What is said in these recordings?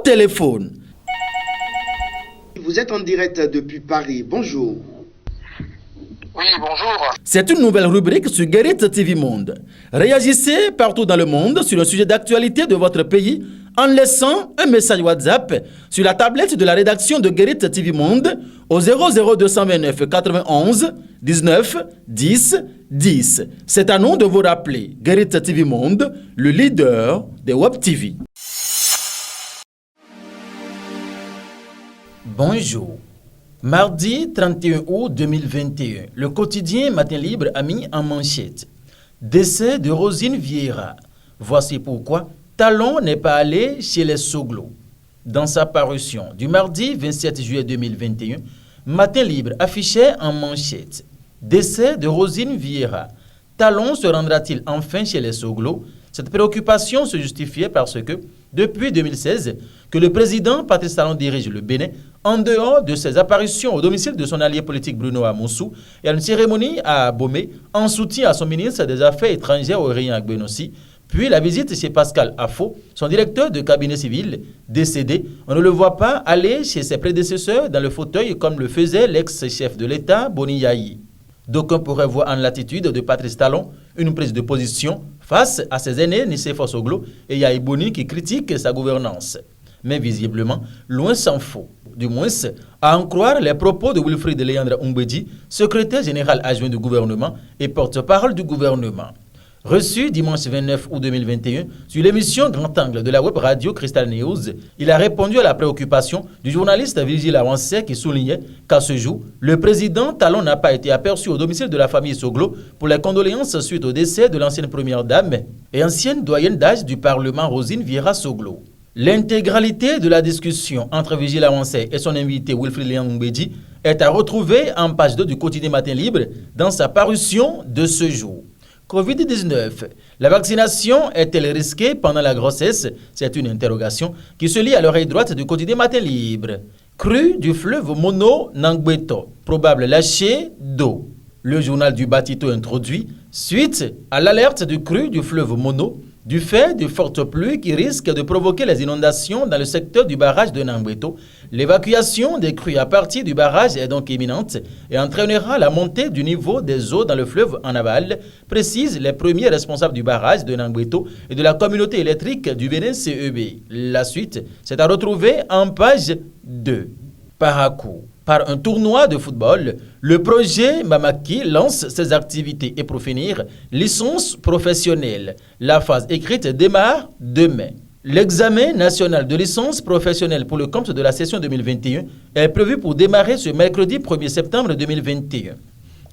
téléphone. Vous êtes en direct depuis Paris. Bonjour. Oui, bonjour. C'est une nouvelle rubrique sur Guérit TV Monde. Réagissez partout dans le monde sur le sujet d'actualité de votre pays en laissant un message WhatsApp sur la tablette de la rédaction de Guérit TV Monde au 00229 91 19 10 10. C'est à nous de vous rappeler Guérit TV Monde, le leader des Web TV. Bonjour. Mardi 31 août 2021, le quotidien Matin Libre a mis en manchette décès de Rosine Vieira. Voici pourquoi Talon n'est pas allé chez les Soglo. Dans sa parution du mardi 27 juillet 2021, Matin Libre affichait en manchette décès de Rosine Vieira. Talon se rendra-t-il enfin chez les Soglo? Cette préoccupation se justifiait parce que, depuis 2016, que le président Patrice Talon dirige le Bénin, en dehors de ses apparitions au domicile de son allié politique Bruno Amoussou et à une cérémonie à Abomey en soutien à son ministre des Affaires étrangères Aurélien Agbenossi, puis la visite chez Pascal Afo, son directeur de cabinet civil, décédé, on ne le voit pas aller chez ses prédécesseurs dans le fauteuil comme le faisait l'ex-chef de l'État Boni Yayi. D'aucuns pourraient voir en l'attitude de Patrice Talon une prise de position face à ses aînés Nicéphore Soglo et Yayi Boni qui critiquent sa gouvernance. Mais visiblement, loin s'en faut. Du moins, à en croire les propos de Wilfried Léandre Umbedi, secrétaire général adjoint du gouvernement et porte-parole du gouvernement. Reçu dimanche 29 août 2021 sur l'émission Grand Angle de la web radio Crystal News, il a répondu à la préoccupation du journaliste Virgile Avancet qui soulignait qu'à ce jour, le président Talon n'a pas été aperçu au domicile de la famille Soglo pour les condoléances suite au décès de l'ancienne première dame et ancienne doyenne d'âge du Parlement Rosine Vieira Soglo. L'intégralité de la discussion entre Virgile Avancet et son invité Wilfried Léandre Umbedi est à retrouver en page 2 du quotidien Matin Libre dans sa parution de ce jour. Covid-19, la vaccination est-elle risquée pendant la grossesse? C'est une interrogation qui se lie à l'oreille droite du quotidien Matin Libre. Crue du fleuve Mono Nangbeto, probable lâcher d'eau. Le journal du Batito introduit, suite à l'alerte du crue du fleuve Mono, du fait de fortes pluies qui risquent de provoquer les inondations dans le secteur du barrage de Nangbeto, l'évacuation des crues à partir du barrage est donc imminente et entraînera la montée du niveau des eaux dans le fleuve en aval, précisent les premiers responsables du barrage de Nangbeto et de la communauté électrique du Bénin CEB. La suite, c'est à retrouver en page 2. Par un tournoi de football, le projet Mamaki lance ses activités et pour finir, licence professionnelle. La phase écrite démarre demain. L'examen national de licence professionnelle pour le compte de la session 2021 est prévu pour démarrer ce mercredi 1er septembre 2021.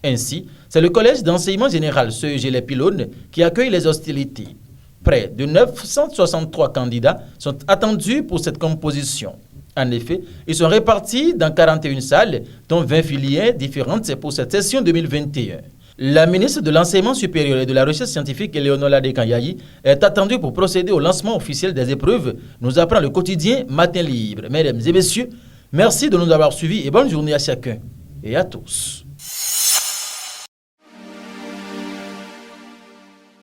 Ainsi, c'est le collège d'enseignement général CEG Les Pylones qui accueille les hostilités. Près de 963 candidats sont attendus pour cette composition. En effet, ils sont répartis dans 41 salles, dont 20 filières différentes pour cette session 2021. La ministre de l'Enseignement supérieur et de la Recherche scientifique, Eleonola Dekanyayi, est attendue pour procéder au lancement officiel des épreuves, nous apprend le quotidien Matin Libre. Mesdames et messieurs, merci de nous avoir suivis et bonne journée à chacun et à tous.